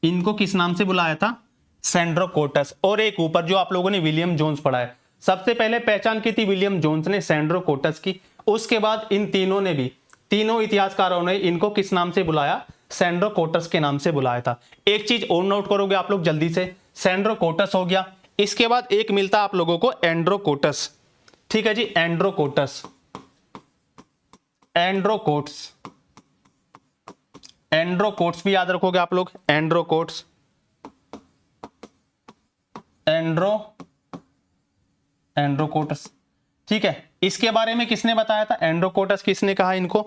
इनको किस नाम से बुलाया था? सेंड्रोकोटस। और एक ऊपर जो आप लोगों ने विलियम जोन्स पढ़ा है, सबसे पहले पहचान की थी विलियम जोन्स ने सेंड्रोकोटस की। उसके बाद इन तीनों ने भी, तीनों इतिहासकारों ने इनको किस नाम से बुलाया? सेंड्रोकोटस के नाम से बुलाया था। एक चीज और नोट करोगे आप लोग जल्दी से, सेंड्रोकोटस हो गया, इसके बाद एक मिलता आप लोगों को एंड्रोकोटस। ठीक है जी, एंड्रोकोटस, एंड्रोकोट्स, एंड्रोकोट्स भी याद रखोगे आप लोग, एंड्रोकोट्स, एंड्रोकोटस। ठीक है, इसके बारे में किसने बताया था? एंड्रोकोटस किसने कहा इनको?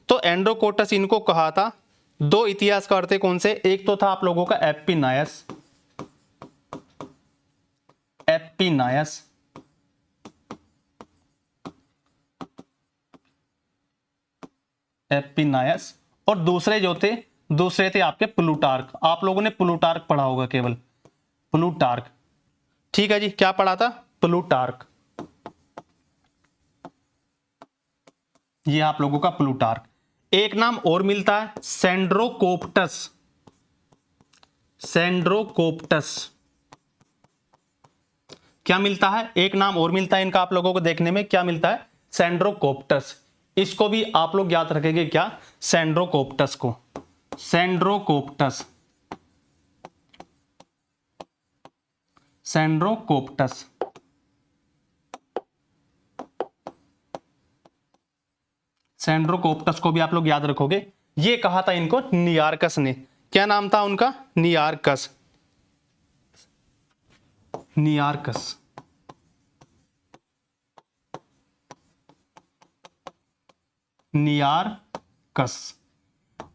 तो एंड्रोकोटस इनको कहा था दो इतिहासकार थे। कौन से? एक तो था आप लोगों का एप्पीनायस, एप्पीनायस, एप्पीनायस, और दूसरे थे आपके प्लूटार्क। आप लोगों ने प्लूटार्क पढ़ा होगा केवल, प्लूटार्क। ठीक है जी, क्या पढ़ा था? प्लूटार्क, ये आप लोगों का प्लूटार्क। एक नाम और मिलता है सेंड्रोकोप्टस, सेंड्रोकोप्टस। क्या मिलता है? एक नाम और मिलता है इनका आप लोगों को देखने में, क्या मिलता है? सेंड्रोकोप्टस। इसको भी आप लोग याद रखेंगे क्या? सेंड्रोकोप्टस को, सेंड्रोकोप्टस, सेंड्रोकोप्टस। सेंड्रोकोप्टस को भी आप लोग याद रखोगे। ये कहा था इनको नियार्कस ने। क्या नाम था उनका? नियार्कस, नियार्कस। नियार्कस।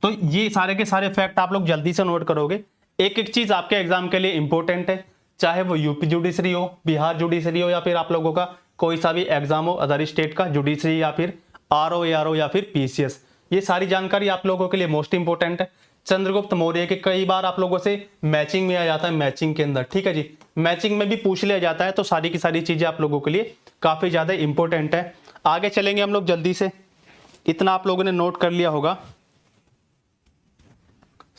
तो ये सारे के सारे फैक्ट आप लोग जल्दी से नोट करोगे। एक एक चीज आपके एग्जाम के लिए इंपॉर्टेंट है, चाहे वो यूपी जुडिशरी हो, बिहार जुडिशरी हो, या फिर आप लोगों का कोई सा भी एग्जाम हो अदर स्टेट का, जुडिशरी या फिर आरओ, एआरओ या फिर पीसीएस। ये सारी जानकारी आप लोगों के लिए मोस्ट इंपॉर्टेंट है। चंद्रगुप्त मौर्य के कई बार आप लोगों से मैचिंग में आ जाता है, मैचिंग के अंदर। ठीक है जी, मैचिंग में भी पूछ लिया जाता है। तो सारी की सारी चीजें आप लोगों के लिए काफी ज्यादा इंपॉर्टेंट है। आगे चलेंगे हम लोग जल्दी से। इतना आप लोगों ने नोट कर लिया होगा।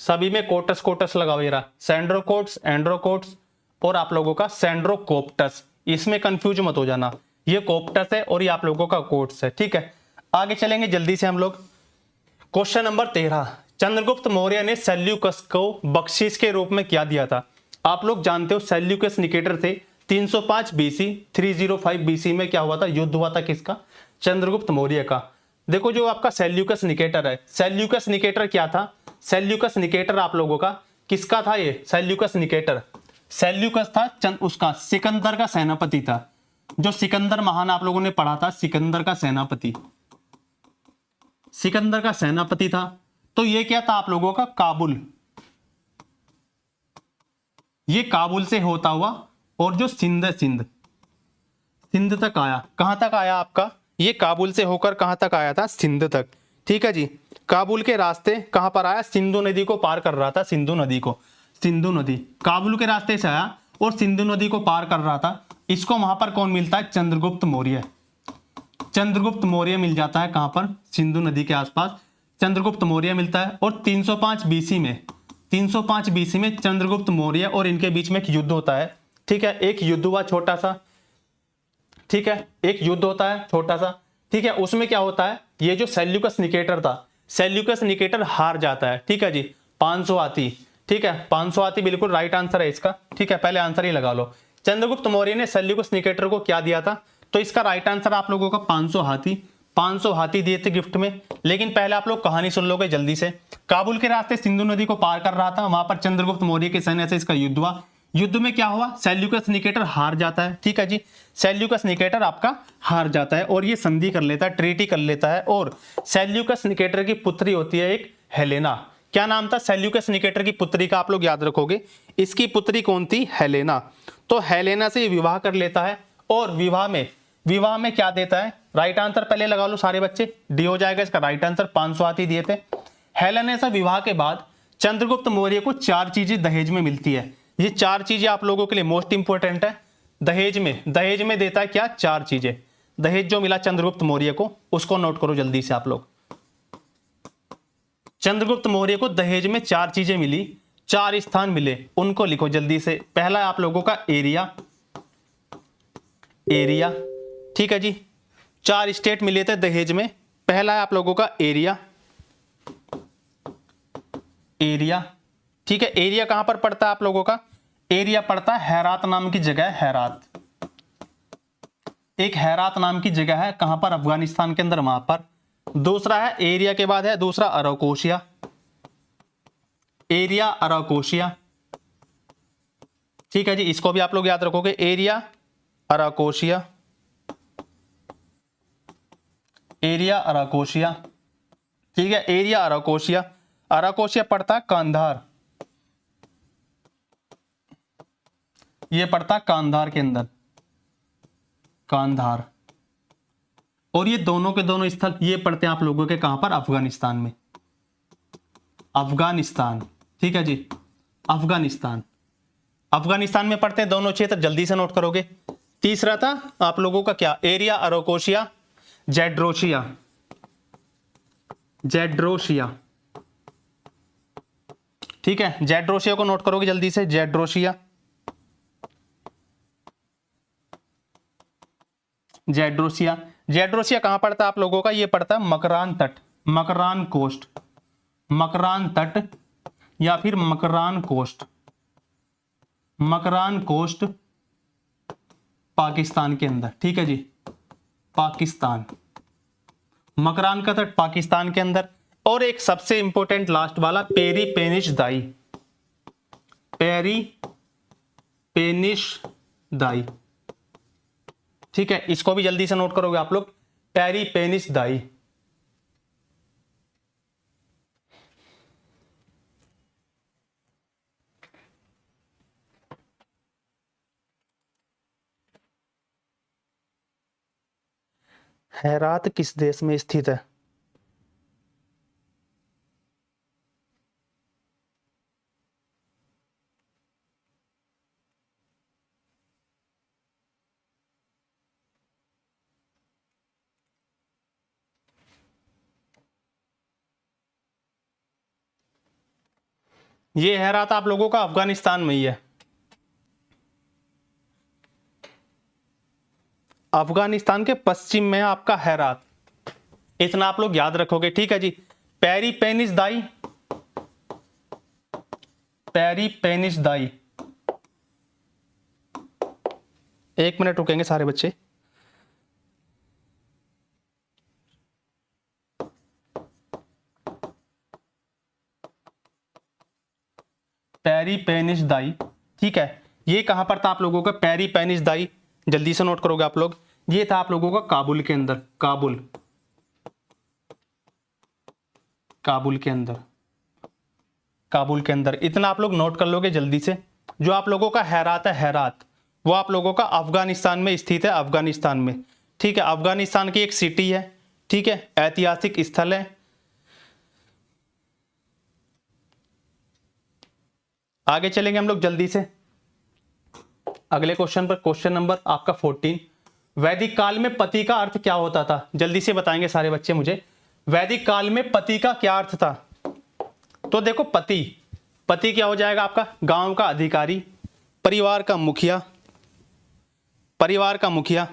सभी में कोटस कोटस लगा हुआ रहा, सेंड्रोकोट्स, एंड्रोकोट्स और आप लोगों का सेंड्रोकोप्टस। इसमें कंफ्यूज मत हो जाना, ये कोप्टस है और ये आप लोगों का कोट्स है, ठीक है। आगे चलेंगे जल्दी से हम लोग। क्वेश्चन नंबर 13, चंद्रगुप्त मौर्य ने सेल्यूकस को बख्शीश के रूप में क्या दिया था? आप लोग जानते हो सेल्यूकस निकेटर थे। 305 बीसी 305 बीसी में क्या हुआ था? युद्ध हुआ था किसका? चंद्रगुप्त मौर्य का। देखो जो आपका सेल्यूकस निकेटर है, सेल्यूकस निकेटर क्या था? सेल्यूकस निकेटर आप लोगों का किसका था? ये सेल्यूकस निकेटर, सेल्यूकस था उसका सिकंदर का सेनापति था। जो सिकंदर महान आप लोगों ने पढ़ा था, सिकंदर का सेनापति, सिकंदर का सेनापति था। तो ये क्या था आप लोगों का? काबुल, ये काबुल से होता हुआ और जो सिंध सिंध तक आया। कहां तक आया आपका? ये काबुल से होकर कहां तक आया था? सिंध तक, ठीक है जी। काबुल के रास्ते कहां पर आया? सिंधु नदी को पार कर रहा था, सिंधु नदी को, सिंधु नदी काबुल के रास्ते से आया और सिंधु नदी को पार कर रहा था। इसको वहां पर कौन मिलता है? चंद्रगुप्त मौर्य। चंद्रगुप्त मौर्य मिल जाता है कहां पर? सिंधु नदी के आसपास चंद्रगुप्त मौर्य मिलता है। और 305 बीसी में, 305 बीसी में चंद्रगुप्त मौर्य और इनके बीच में एक युद्ध होता है, ठीक है। एक युद्ध हुआ छोटा सा, ठीक है, एक युद्ध होता है छोटा सा, ठीक है। उसमें क्या होता है? ये जो सेल्यूकस निकेटर था, सेल्यूकस निकेटर हार जाता है, ठीक है जी। 500 हाथी, ठीक है, 500 हाथी बिल्कुल राइट आंसर है इसका, ठीक है। पहले आंसर ही लगा लो। चंद्रगुप्त मौर्य ने सेल्यूकस निकेटर को क्या दिया था? तो इसका राइट आंसर आप लोगों का 500 हाथी, 500 हाथी दिए थे गिफ्ट में। लेकिन पहले आप लोग कहानी सुन लोगे जल्दी से। काबुल के रास्ते सिंधु नदी को पार कर रहा था, वहां पर चंद्रगुप्त मौर्य के सैन्य से इसका युद्ध हुआ। युद्ध में क्या हुआ? सेल्यूकस निकेटर हार जाता है, ठीक है जी। सेल्यूकस निकेटर आपका हार जाता है और ये संधि कर लेता है, ट्रीटी कर लेता है। और सेल्यूकस निकेटर की पुत्री होती है एक हेलेना। क्या नाम था सेल्यूकस निकेटर की पुत्री का? आप लोग याद रखोगे, इसकी पुत्री कौन थी? हेलेना। तो हेलेना से विवाह कर लेता है और विवाह में क्या देता है? राइट आंसर पहले लगा लो सारे बच्चे, डी हो जाएगा इसका राइट आंसर। 500 हाथी दिए थे। हेलेना से विवाह के बाद चंद्रगुप्त मौर्य को 4 चीजें दहेज में मिलती है। ये 4 चीजें आप लोगों के लिए मोस्ट इंपोर्टेंट है। दहेज में देता है क्या? 4 चीजें। दहेज जो मिला चंद्रगुप्त मौर्य को, उसको नोट करो जल्दी से आप लोग। चंद्रगुप्त मौर्य को दहेज में 4 चीजें मिली, 4 स्थान मिले, उनको लिखो जल्दी से। पहला है आप लोगों का एरिया, एरिया, ठीक है जी। 4 स्टेट मिले थे दहेज में। पहला है आप लोगों का एरिया, एरिया, ठीक है। एरिया कहां पर पड़ता है आप लोगों का? एरिया पड़ता है हेरात नाम की जगह, हेरात, एक हेरात नाम की जगह है, कहां पर? अफगानिस्तान के अंदर, वहां पर। दूसरा है एरिया के बाद है दूसरा अराकोशिया, एरिया अराकोशिया, ठीक है जी। इसको भी आप लोग याद रखोगे, एरिया अराकोशिया, एरिया अराकोशिया, ठीक है। एरिया अराकोशिया, अराकोशिया पड़ता है कांधार, ये पड़ता है कांधार के अंदर, कांधार। और ये दोनों के दोनों स्थल ये पड़ते हैं आप लोगों के कहां पर? अफगानिस्तान में, अफगानिस्तान, ठीक है जी। अफगानिस्तान, अफगानिस्तान में पड़ते हैं दोनों क्षेत्र, जल्दी से नोट करोगे। तीसरा था आप लोगों का क्या? एरिया अराकोशिया, जेड्रोशिया, जेड्रोशिया, ठीक है। जेड्रोशिया को नोट करोगे जल्दी से, जेड्रोशिया, जेड्रोशिया। जेड्रोशिया कहां पड़ता है आप लोगों का? ये पड़ता है मकरान तट, मकरान कोस्ट, मकरान तट या फिर मकरान कोस्ट, मकरान कोस्ट पाकिस्तान के अंदर, ठीक है जी। पाकिस्तान, मकरान का तट पाकिस्तान के अंदर। और एक सबसे इंपॉर्टेंट लास्ट वाला, पेरी पेनिश दाई, पेरी पेनिश दाई, ठीक है। इसको भी जल्दी से नोट करोगे आप लोग, पेरी पेनिस दाई। हेरात किस देश में स्थित है? ये हेरात आप लोगों का अफगानिस्तान में ही है। अफगानिस्तान के पश्चिम में है आपका हेरात, इतना आप लोग याद रखोगे। ठीक है जी। पेरिपेनिस दाई, पेरिपेनिस दाई, एक मिनट रुकेंगे सारे बच्चे। पेरिपेनिस दाई, ठीक है। ये कहां पर था आप लोगों का पेरिपेनिस दाई, जल्दी से नोट करोगे आप लोग। ये था आप लोगों का काबुल के अंदर, काबुल, काबुल के अंदर, काबुल के अंदर, इतना आप लोग नोट कर लोगे जल्दी से। जो आप लोगों का हेरात है, हेरात, वो आप लोगों का अफगानिस्तान में स्थित है, अफगानिस्तान में। ठीक है, अफगानिस्तान की एक सिटी है। ठीक है, ऐतिहासिक स्थल है। आगे चलेंगे हम लोग जल्दी से अगले क्वेश्चन पर। क्वेश्चन नंबर आपका 14, वैदिक काल में पति का अर्थ क्या होता था? जल्दी से बताएंगे सारे बच्चे मुझे, वैदिक काल में पति का क्या अर्थ था? तो देखो, पति, पति क्या हो जाएगा आपका? गांव का अधिकारी, परिवार का मुखिया, परिवार का मुखिया।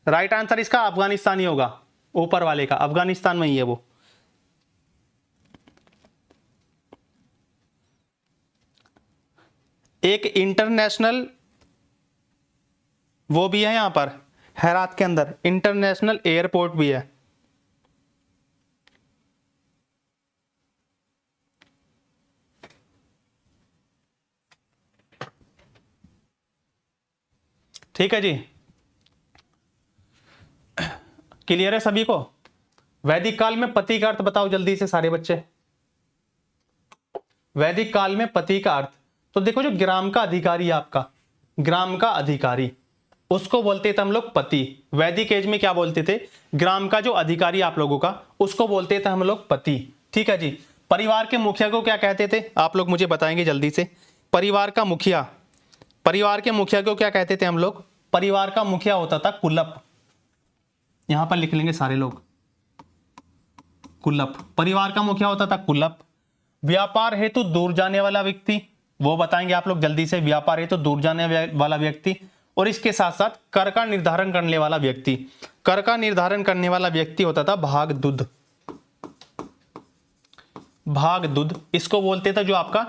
राइट आंसर इसका अफगानिस्तान ही होगा, ऊपर वाले का, अफगानिस्तान में ही है वो। एक इंटरनेशनल वो भी है यहां पर हेरात के अंदर, इंटरनेशनल एयरपोर्ट भी है। ठीक है जी, क्लियर है सभी को? वैदिक काल में पति का अर्थ बताओ जल्दी से सारे बच्चे। वैदिक काल में पति का अर्थ, तो देखो, जो ग्राम का अधिकारी है आपका, ग्राम का अधिकारी, उसको बोलते थे हम लोग पति। वैदिक एज में क्या बोलते थे? ग्राम का जो अधिकारी आप लोगों का, उसको बोलते थे हम लोग पति। ठीक है जी। परिवार के मुखिया को क्या कहते थे? आप लोग मुझे बताएंगे जल्दी से। परिवार का मुखिया, परिवार के मुखिया को क्या कहते थे हम लोग? परिवार का मुखिया होता था कुलप। यहां पर लिख लेंगे सारे लोग, कुलप। परिवार का मुखिया होता था कुलप। व्यापार हेतु दूर जाने वाला व्यक्ति, वो बताएंगे आप लोग जल्दी से। व्यापार हेतु दूर जाने वाला व्यक्ति, और इसके साथ साथ कर का निर्धारण करने वाला व्यक्ति। कर का निर्धारण करने वाला व्यक्ति होता था भागदुद, भागदुद। इसको बोलते थे जो आपका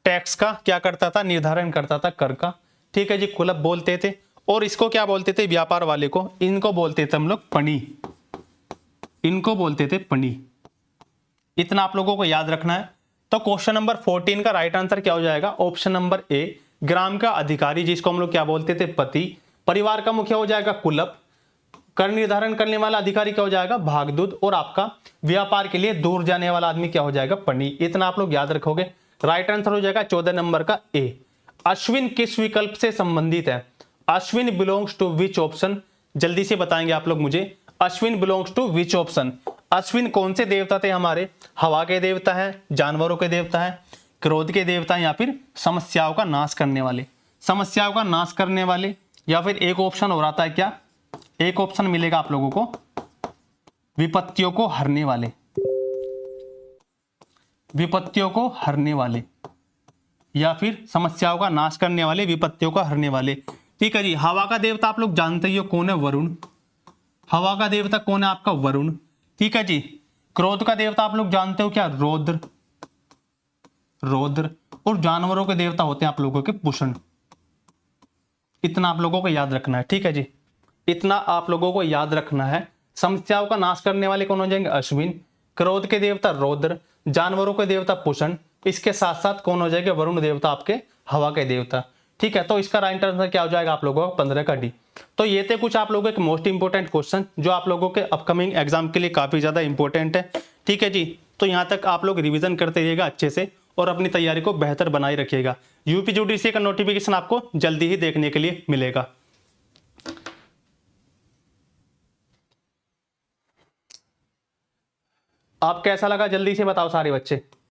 टैक्स का क्या करता था? निर्धारण करता था, कर का। ठीक है जी, कुलप बोलते थे। और इसको क्या बोलते थे? व्यापार वाले को, इनको बोलते थे हम लोग पणी, इनको बोलते थे पणी। इतना आप लोगों को याद रखना है। तो क्वेश्चन नंबर 14 का राइट आंसर क्या हो जाएगा? ऑप्शन नंबर ए, ग्राम का अधिकारी, जिसको हम लोग क्या बोलते थे? पति। परिवार का मुखिया हो जाएगा कुलप। कर निर्धारण करने वाला अधिकारी क्या हो जाएगा? भागदूत। और आपका व्यापार के लिए दूर जाने वाला आदमी क्या हो जाएगा? पणी। इतना आप लोग याद रखोगे। राइट आंसर हो जाएगा 14 नंबर का ए। अश्विन किस विकल्प से संबंधित है? Ashwin belongs to which option? जल्दी से बताएंगे आप लोग मुझे। Ashwin belongs to which option? Ashwin कौन से देवता थे हमारे? हवा के देवता है, जानवरों के देवता है, क्रोध के देवता है, या फिर समस्याओं का नाश करने वाले? समस्याओं का नाश करने वाले, या फिर एक ऑप्शन और आता है क्या? एक ऑप्शन मिलेगा आप लोगों को, विपत्तियों को हरने वाले, विपत्तियों को हरने वाले, या फिर समस्याओं का नाश करने वाले, विपत्तियों को हरने वाले। ठीक है जी। हवा का देवता आप लोग जानते ही हो कौन है? वरुण। हवा का देवता कौन है आपका? वरुण। ठीक है जी। क्रोध का देवता आप लोग जानते हो क्या? रौद्र, रौद्र। और जानवरों के देवता होते हैं आप लोगों के पुषण। इतना आप लोगों को याद रखना है। ठीक है जी, इतना आप लोगों को याद रखना है। समस्याओं का नाश करने वाले कौन हो जाएंगे? अश्विन। क्रोध के देवता रौद्र, जानवरों के देवता पुषण, इसके साथ साथ कौन हो जाएगा? वरुण देवता, आपके हवा के देवता। ठीक है, तो इसका राइट आंसर क्या हो जाएगा आप लोगों का? 15 का डी। तो ये थे कुछ आप लोगों के मोस्ट इंपोर्टेंट क्वेश्चन जो आप लोगों के अपकमिंग एग्जाम के लिए काफी ज्यादा इंपॉर्टेंट है। ठीक है जी, तो यहां तक आप लोग रिवीजन करते रहिएगा अच्छे से और अपनी तैयारी को बेहतर बनाए रखिएगा। यूपी यूडीसी का नोटिफिकेशन आपको जल्दी ही देखने के लिए मिलेगा। आप कैसा लगा जल्दी से बताओ सारे बच्चे।